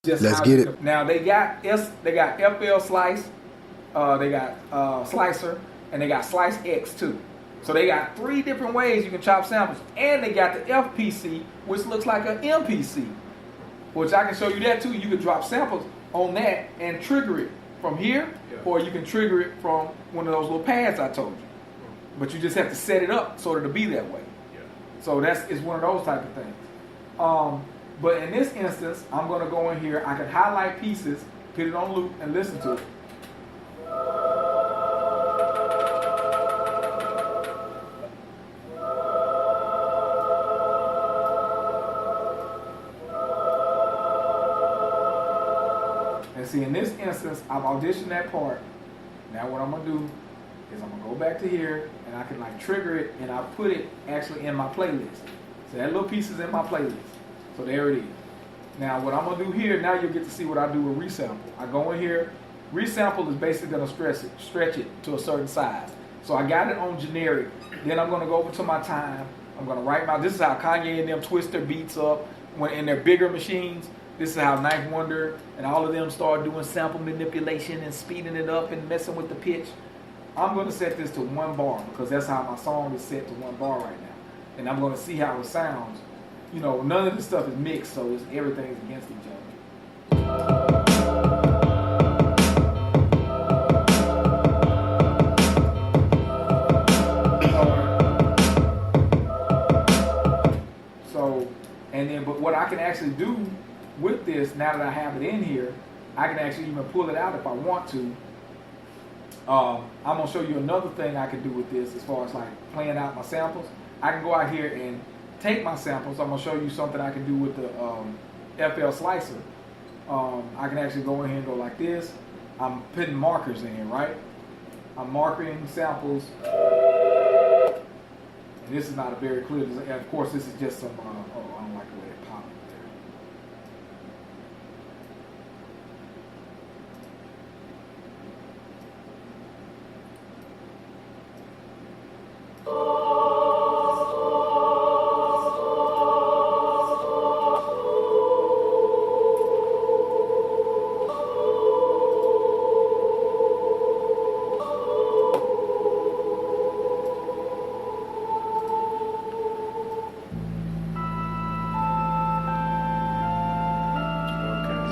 Just Let's get it. Now they got FL Slice, they got Slicer, and they got Slice X too. So they got 3 different ways you can chop samples, and they got the FPC, which looks like an MPC, which I can show you that too. You can drop samples on that and trigger it from here, or you can trigger it from one of those little pads I told you. But you just have to set it up so that it'll be that way. So it's one of those type of things. But in this instance, I'm going to go in here. I can highlight pieces, put it on loop, and listen to it. And see, in this instance, I've auditioned that part. Now what I'm going to do is I'm going to go back to here, and I can like trigger it, and I put it actually in my playlist. So that little piece is in my playlist. So there it is. Now what I'm going to do here, now you'll get to see what I do with resample. I go in here. Resample is basically going to stretch it to a certain size. So I got it on generic. Then I'm going to go over to my time. I'm going to write this is how Kanye and them twist their beats up when in their bigger machines. This is how Ninth Wonder and all of them start doing sample manipulation and speeding it up and messing with the pitch. I'm going to set this to 1 bar because that's how my song is set to 1 bar right now. And I'm going to see how it sounds. You know, none of this stuff is mixed, so everything's against each other. But what I can actually do with this, now that I have it in here, I can actually even pull it out if I want to. I'm going to show you another thing I can do with this as far as like playing out my samples. I can go out here and take my samples. I'm going to show you something I can do with the FL Slicer. I can actually go in here and go like this. I'm putting markers in here, right? I'm marking samples. And this is not a very clear design. And of course, this is just some, I don't like the way it popped there.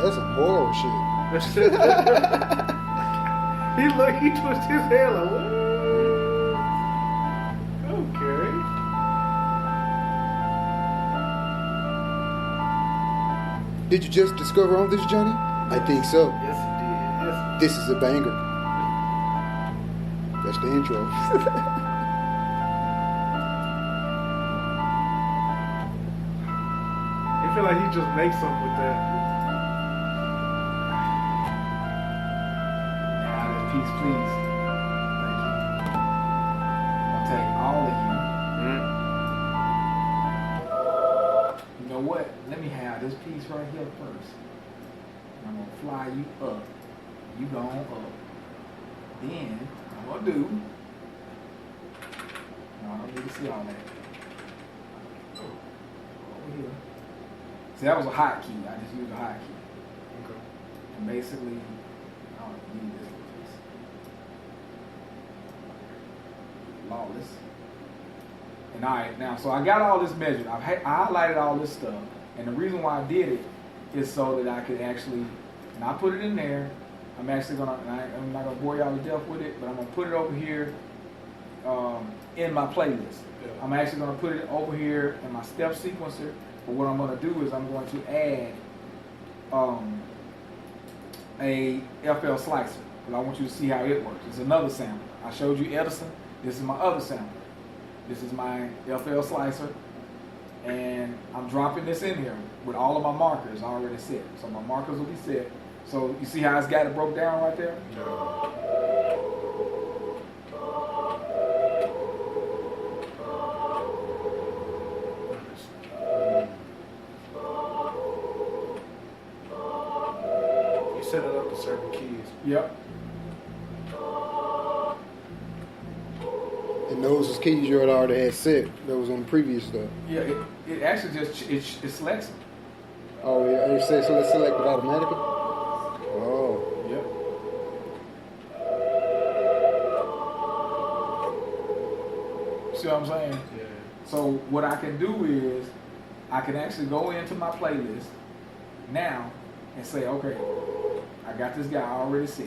That's some horror shit. he twisted his hair like, what? Okay. Did you just discover all this, Johnny? I think so. Yes, he did. Yes. This is a banger. That's the intro. He feel like he just makes something with that. Peace, please. Thank you. I'll take all of you. You know what? Let me have this piece right here first. I'm going to fly you up. You going up. Then, I'm going to do... No, I don't need to see all that. Over here. See, that was a hotkey. I just used a hotkey. Okay. And basically, I don't need this. Lawless. And alright, now, so I got all this measured. I highlighted all this stuff. And the reason why I did it is so that I could actually, and I put it in there. I'm actually going to, I'm not going to bore y'all to death with it, but I'm going to put it over here in my playlist. Yeah. I'm actually going to put it over here in my step sequencer. But what I'm going to do is I'm going to add a FL Slicer. But I want you to see how it works. It's another sample. I showed you Edison. This is my other sample. This is my FL Slicer. And I'm dropping this in here with all of my markers already set. So my markers will be set. So you see how it's got it broke down right there? You set it up to certain keys. Yep. And those was keys you had already had set. That was on the previous stuff. Yeah, it actually just it selects them. Oh yeah, they say so. Let's select it automatically. Oh, Yep. See what I'm saying? Yeah. So what I can do is I can actually go into my playlist now and say, okay, I got this guy already set.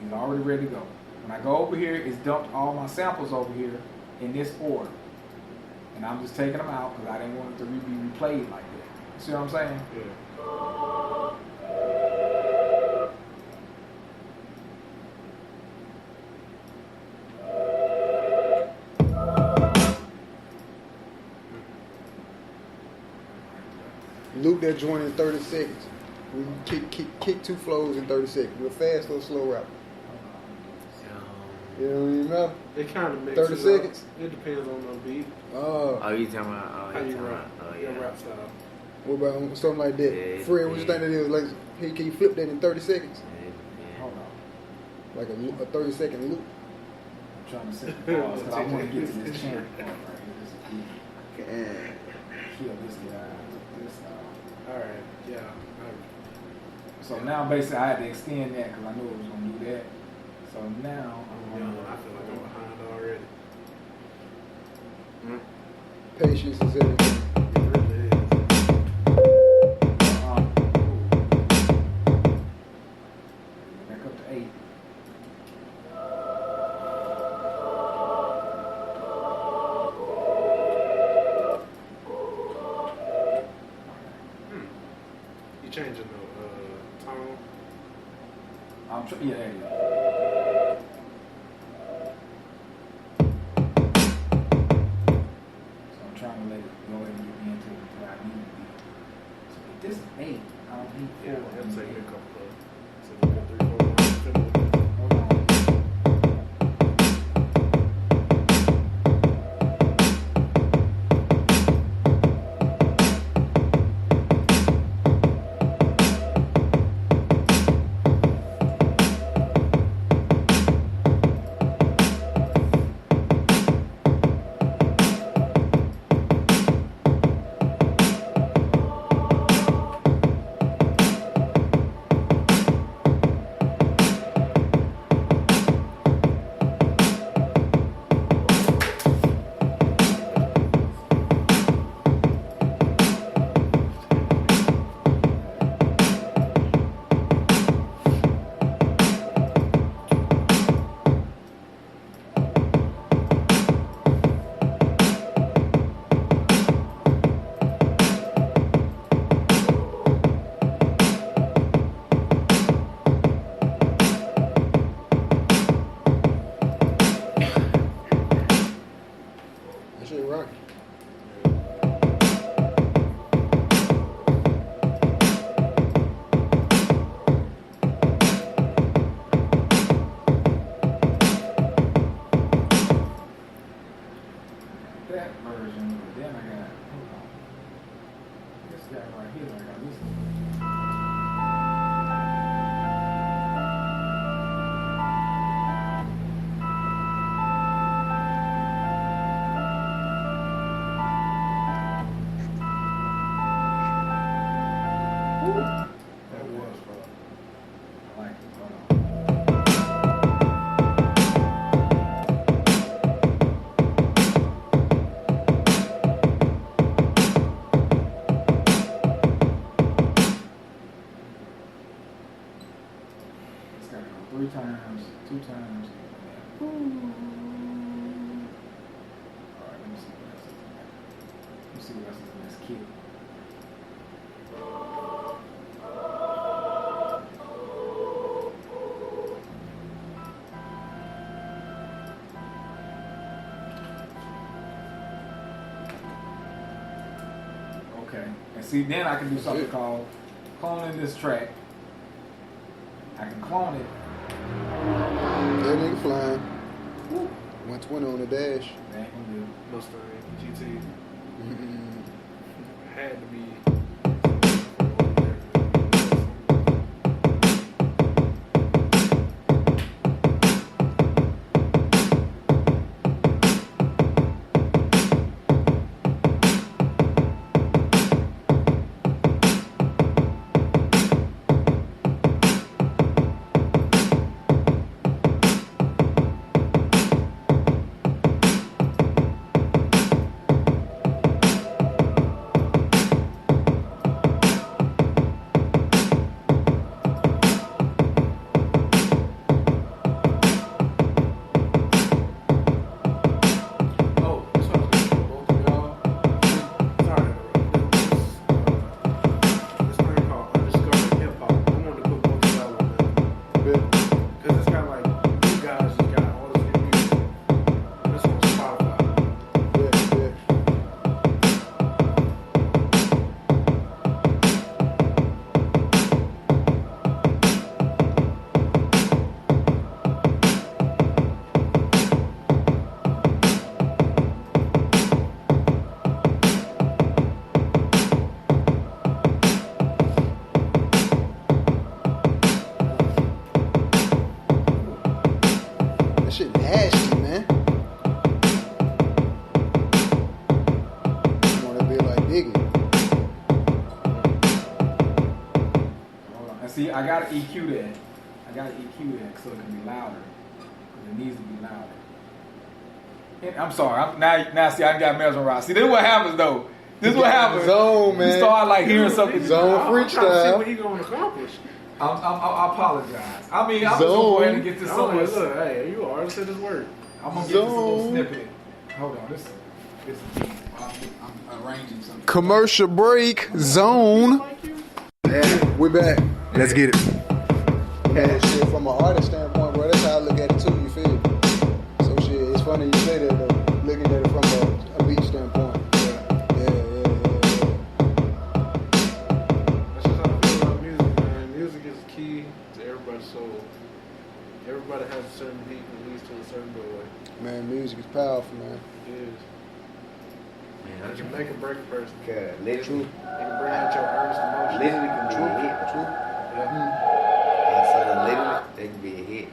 He's already ready to go. When I go over here, it's dumped all my samples over here in this order. And I'm just taking them out because I didn't want it to be replayed like that. See what I'm saying? Yeah. loop that joint in 30 seconds. We can kick 2 flows in 30 seconds. Do a fast or slow rap. You know what I mean? Matter? It kind of makes 30 seconds? It depends on the beat, Oh, Oh, you talking about? how Oh, you you talking rap, about? Oh, your yeah. rap style. what about something like that? Yeah, Fred, what you yeah. think that is? Like, hey, can you flip that in 30 seconds? Yeah. Hold on. Like a 30-second loop. I'm trying to set the pause because I want to get to this chant part right here. This is kill this guy. This Alright, yeah. So now basically I had to extend that because I knew it was going to do that. So now I'm young, I feel like I'm behind already. Patience is everything. It really is. back up to 8. You changing the tone? Yeah, there you go. So I'm trying to let it go ahead and get me into where I need to be. So if this is 8, I don't need 4. Yeah, it'll take me a couple of. So you got 3, 4, 5, Hold on. That shit rocking. That version, but then I got, hold on. This guy right here, I got listen to. That was, bro. I like it. Hold on. It's got to go 3 times, 2 times. All right, let me see what else is in there. Let me see what else is in this kit. Okay. And see, then I can do something called cloning this track. I can clone it. That nigga flying. 120 on the dash. That ain't gonna do. Mustang GT had to be. see, I gotta EQ that. I gotta EQ that so it can be louder. Because it needs to be louder. And I'm sorry. Now see, I got mesmerized. See, this is what happens though. This is what happens. Zone, man. You start like hearing something. Zone I'm trying to see freestyle. what he going to accomplish. I apologize. I mean, I'm just Zone. going to go ahead and get this Oh, somewhere. look, hey, you artist at his work. I'm gonna get this a little Zone. snippet. Hold on, this is deep. I'm arranging something. Commercial break zone. Yeah, we back. Let's get it. Yeah, shit, from an artist standpoint, bro, that's how I look at it too, you feel me? So shit, it's funny you say that though, looking at it from a beat standpoint. Yeah. That's just how I feel about music, man. Music is key to everybody's soul. Everybody has a certain beat that leads to a certain doorway. Man, music is powerful, man. It is. Man, It can make or break a person. literally, True. It can bring out your earnest emotions. literally can be a hit. True. Yeah. I said literally, they can be a hit.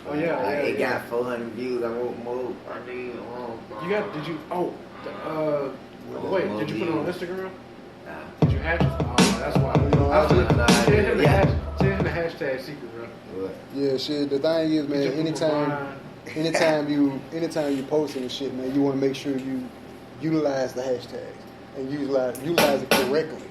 Oh, yeah, Like, yeah, it yeah. got 400 views. I wrote more. I need You got, did you, wait, did you put it on Instagram? Nah. Did you hash it? Oh, that's why. No, I was no, no, send him the yeah. send him the hashtag secret, bro. What? Yeah, shit, the thing is, man, Get your people blind. anytime you posting and shit, man, you want to make sure you utilize the hashtags and utilize it correctly,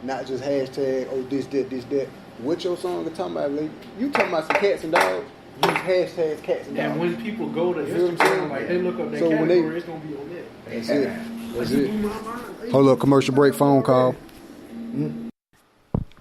not just hashtag this that. What your song are talking about? Like, you talking about some cats and dogs? Use hashtags cats and Yeah, dogs. when people go to You feel what I'm saying? Instagram, like they look up their So when category, they- it's gonna be on that. That's it. That's it. Blew my mind. Hold up, commercial break, phone call.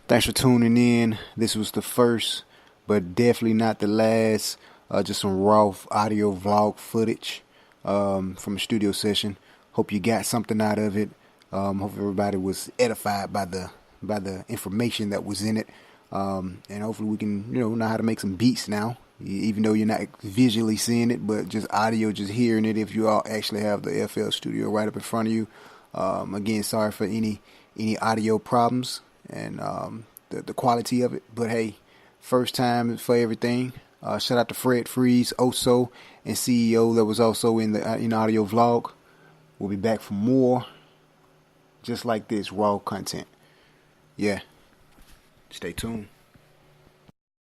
Thanks for tuning in. This was the first, but definitely not the last. Just some raw audio vlog footage from a studio session. Hope you got something out of it. Hope everybody was edified by the information that was in it. And hopefully we can, know how to make some beats now. Even though you're not visually seeing it, but just audio, just hearing it. If you all actually have the FL Studio right up in front of you. Again, sorry for any audio problems and the quality of it. But hey, first time for everything. Shout out to Fred Freeze, Oso, and CEO that was also in the audio vlog. We'll be back for more, just like this raw content. Yeah, stay tuned.